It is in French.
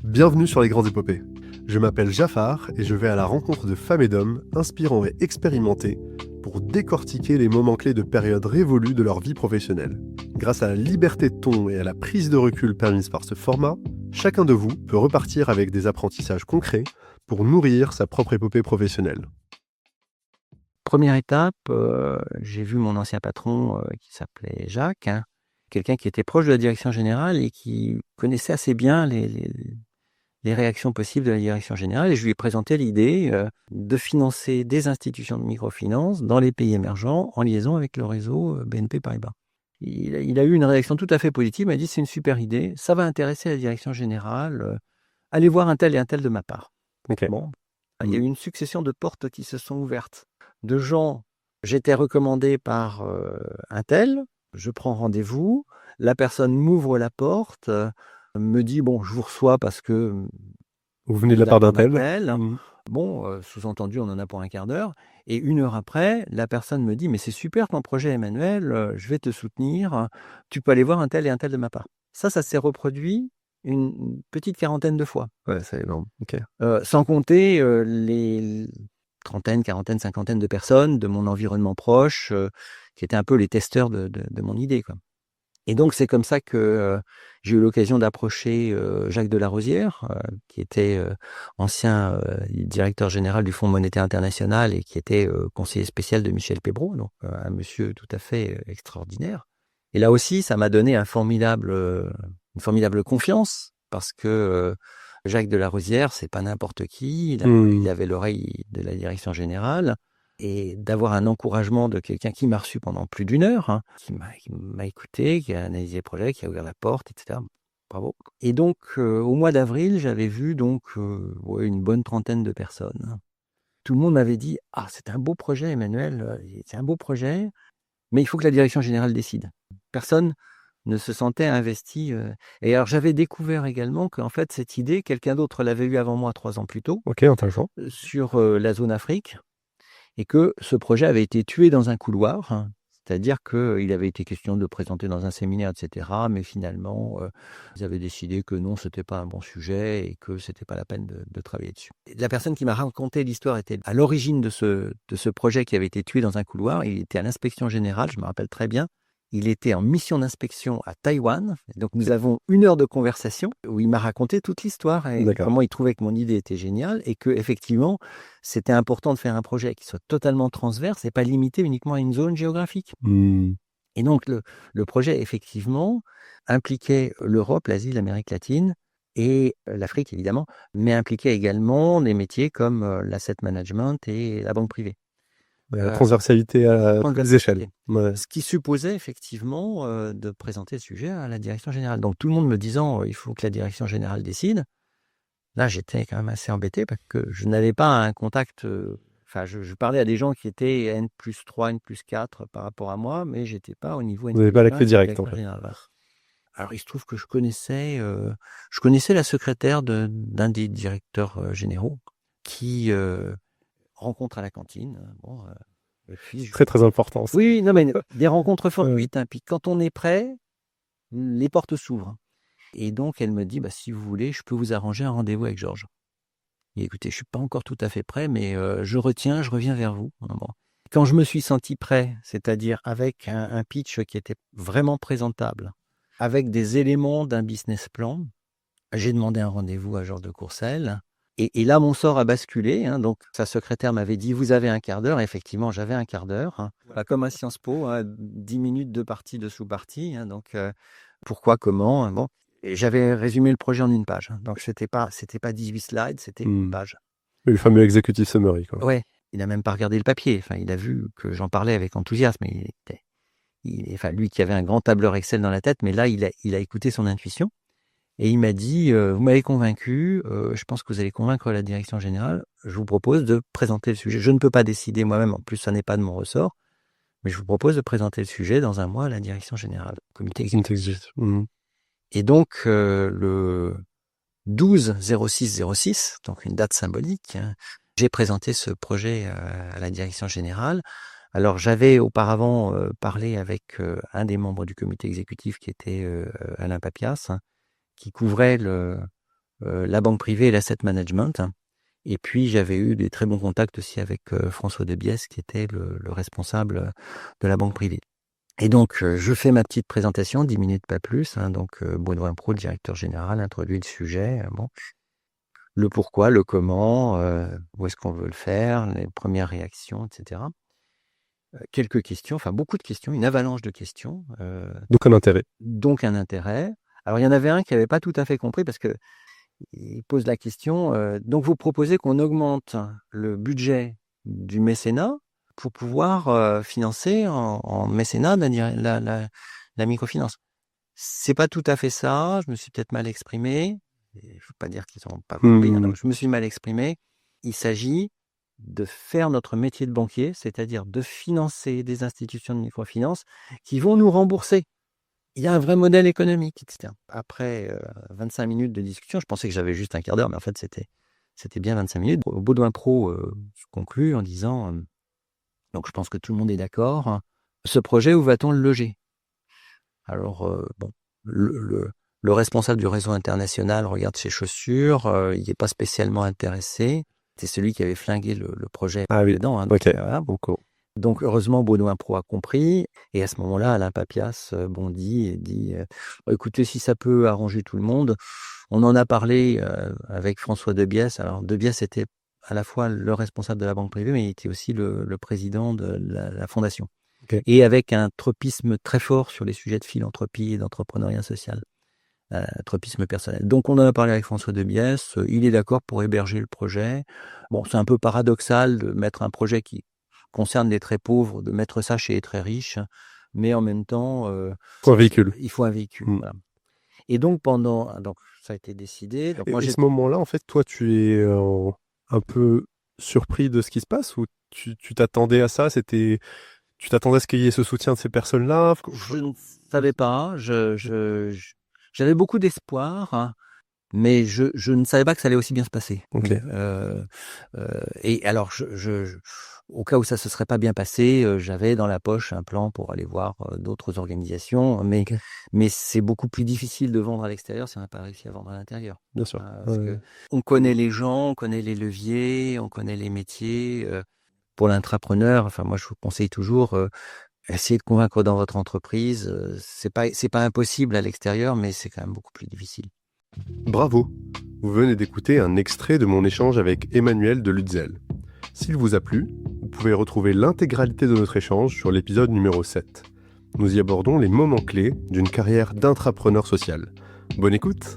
Bienvenue sur Les Grandes Épopées. Je m'appelle Jafar et je vais à la rencontre de femmes et d'hommes inspirants et expérimentés pour décortiquer les moments clés de périodes révolues de leur vie professionnelle. Grâce à la liberté de ton et à la prise de recul permise par ce format, chacun de vous peut repartir avec des apprentissages concrets pour nourrir sa propre épopée professionnelle. Première étape, j'ai vu mon ancien patron qui s'appelait Jacques, quelqu'un qui était proche de la direction générale et qui connaissait assez bien les réactions possibles de la direction générale. Et je lui ai présenté l'idée de financer des institutions de microfinance dans les pays émergents en liaison avec le réseau BNP Paribas. Il a eu une réaction tout à fait positive. Il m'a dit c'est une super idée, ça va intéresser la direction générale. Allez voir un tel et un tel de ma part. Ok. Bon, il y a eu une succession de portes qui se sont ouvertes. De gens, j'étais recommandé par un tel, je prends rendez-vous, la personne m'ouvre la porte, me dit bon, je vous reçois parce que Vous venez de la part d'un tel. m'appelle. Bon, sous-entendu, on en a pour un quart d'heure. Et 1 heure après, la personne me dit mais c'est super ton projet, Emmanuel, je vais te soutenir, tu peux aller voir un tel et un tel de ma part. Ça s'est reproduit une petite quarantaine de fois. Ouais, c'est énorme. Ok. Sans compter les trentaine, quarantaine, cinquantaine de personnes de mon environnement proche qui étaient un peu les testeurs de mon idée, quoi. Et donc, c'est comme ça que j'ai eu l'occasion d'approcher Jacques Delarosière, qui était ancien directeur général du Fonds monétaire international et qui était conseiller spécial de Michel Pébroux, donc un monsieur tout à fait extraordinaire. Et là aussi, ça m'a donné une formidable confiance parce que Jacques Delarosière, c'est pas n'importe qui. Il avait l'oreille de la direction générale. Et d'avoir un encouragement de quelqu'un qui m'a reçu pendant plus d'1 heure, qui m'a écouté, qui a analysé le projet, qui a ouvert la porte, etc. Bravo. Et donc, au mois d'avril, j'avais vu une bonne trentaine de personnes. Tout le monde m'avait dit « Ah, c'est un beau projet, Emmanuel, c'est un beau projet, mais il faut que la direction générale décide. » Personne ne se sentait investi. Et alors, j'avais découvert également qu'en fait, cette idée, quelqu'un d'autre l'avait eue avant moi 3 ans plus tôt, Ok, intéressant. sur la zone Afrique. Et que ce projet avait été tué dans un couloir, c'est-à-dire qu'il avait été question de le présenter dans un séminaire, etc. Mais finalement, ils avaient décidé que non, ce n'était pas un bon sujet et que ce n'était pas la peine de travailler dessus. Et la personne qui m'a raconté l'histoire était à l'origine de ce projet qui avait été tué dans un couloir. Il était à l'inspection générale, je me rappelle très bien. Il était en mission d'inspection à Taïwan. Donc, nous avons 1 heure de conversation où il m'a raconté toute l'histoire et comment il trouvait que mon idée était géniale et que effectivement, c'était important de faire un projet qui soit totalement transverse et pas limité uniquement à une zone géographique. Et donc, le projet, effectivement, impliquait l'Europe, l'Asie, l'Amérique latine et l'Afrique, évidemment, mais impliquait également des métiers comme l'asset management et la banque privée. La transversalité à toutes les échelles. Ouais. Ce qui supposait effectivement de présenter le sujet à la direction générale. Donc tout le monde me disant il faut que la direction générale décide. Là, j'étais quand même assez embêté parce que je n'avais pas un contact. Je parlais à des gens qui étaient N+3, N+4 par rapport à moi, mais j'étais pas au niveau N+1. Vous n'avez pas la clé directe, en fait. Alors, il se trouve que je connaissais la secrétaire d'un des directeurs généraux qui rencontre à la cantine. Très, très important. Ça. Oui, non, mais des rencontres fortuites. Puis quand on est prêt, les portes s'ouvrent. Et donc, elle me dit, si vous voulez, je peux vous arranger un rendez-vous avec Georges. Et écoutez, je ne suis pas encore tout à fait prêt, mais je reviens vers vous. Bon. Quand je me suis senti prêt, c'est-à-dire avec un pitch qui était vraiment présentable, avec des éléments d'un business plan, j'ai demandé un rendez-vous à Georges de Courcelles. Et là, mon sort a basculé. Donc, sa secrétaire m'avait dit, vous avez un quart d'heure. Effectivement, j'avais un quart d'heure. Comme à Sciences Po, 10 minutes de partie, de sous-partie. Donc, pourquoi, comment bon. Et j'avais résumé le projet en 1 page. Donc, c'était pas 18 slides, c'était 1 page. Le fameux executive summary, quoi. Ouais, il n'a même pas regardé le papier. Enfin, il a vu que j'en parlais avec enthousiasme. Lui qui avait un grand tableur Excel dans la tête, mais là, il a écouté son intuition. Et il m'a dit, vous m'avez convaincu, je pense que vous allez convaincre la direction générale, je vous propose de présenter le sujet. Je ne peux pas décider moi-même, en plus ça n'est pas de mon ressort, mais je vous propose de présenter le sujet dans 1 mois à la direction générale, comité exécutif. Et donc, le 12-06-06, donc une date symbolique, j'ai présenté ce projet à la direction générale. Alors, j'avais auparavant parlé avec un des membres du comité exécutif qui était Alain Papias, qui couvrait la banque privée et l'asset management. Et puis, j'avais eu des très bons contacts aussi avec François Debiès, qui était le responsable de la banque privée. Et donc, je fais ma petite présentation, 10 minutes, pas plus. Donc, Baudouin Prot, le directeur général, introduit le sujet. Le pourquoi, le comment, où est-ce qu'on veut le faire, les premières réactions, etc. Quelques questions, enfin beaucoup de questions, une avalanche de questions. Donc un intérêt. Donc un intérêt. Alors, il y en avait un qui n'avait pas tout à fait compris parce que il pose la question, donc vous proposez qu'on augmente le budget du mécénat pour pouvoir financer en mécénat la microfinance. C'est pas tout à fait ça, je me suis peut-être mal exprimé. Il ne faut pas dire qu'ils n'ont pas compris. Alors, je me suis mal exprimé. Il s'agit de faire notre métier de banquier, c'est-à-dire de financer des institutions de microfinance qui vont nous rembourser. Il y a un vrai modèle économique, etc. Après 25 minutes de discussion, je pensais que j'avais juste un quart d'heure, mais en fait, c'était bien 25 minutes. Baudouin Prot conclut en disant, donc je pense que tout le monde est d'accord, ce projet, où va-t-on le loger? Alors, le responsable du réseau international regarde ses chaussures, il n'est pas spécialement intéressé. C'est celui qui avait flingué le projet précédent. Ok. Voilà. Donc, heureusement, Baudouin Prot a compris. Et à ce moment-là, Alain Papias bondit et dit écoutez, si ça peut arranger tout le monde, on en a parlé avec François Debiès. Alors, Debiès était à la fois le responsable de la banque privée, mais il était aussi le président de la fondation. Okay. Et avec un tropisme très fort sur les sujets de philanthropie et d'entrepreneuriat social. Tropisme personnel. Donc, on en a parlé avec François Debiès. Il est d'accord pour héberger le projet. Bon, c'est un peu paradoxal de mettre un projet qui concerne les très pauvres, de mettre ça chez les très riches, mais en même temps, il faut un véhicule. Il faut un véhicule. Voilà. Et donc, donc, ça a été décidé. Donc, et ce moment-là, en fait, toi, tu es un peu surpris de ce qui se passe ou tu t'attendais à ça? Tu t'attendais à ce qu'il y ait ce soutien de ces personnes-là? Je ne savais pas. J'avais beaucoup d'espoir, mais je ne savais pas que ça allait aussi bien se passer. Okay. Et alors, au cas où ça se serait pas bien passé, j'avais dans la poche un plan pour aller voir d'autres organisations, mais c'est beaucoup plus difficile de vendre à l'extérieur si on n'a pas réussi à vendre à l'intérieur. Bien sûr. Parce que on connaît les gens, on connaît les leviers, on connaît les métiers. Pour l'intrapreneur, enfin moi je vous conseille toujours, essayez de convaincre dans votre entreprise. C'est pas impossible à l'extérieur, mais c'est quand même beaucoup plus difficile. Bravo! Vous venez d'écouter un extrait de mon échange avec Emmanuel de Lutzel. S'il vous a plu, vous pouvez retrouver l'intégralité de notre échange sur l'épisode numéro 7. Nous y abordons les moments clés d'une carrière d'intrapreneur social. Bonne écoute!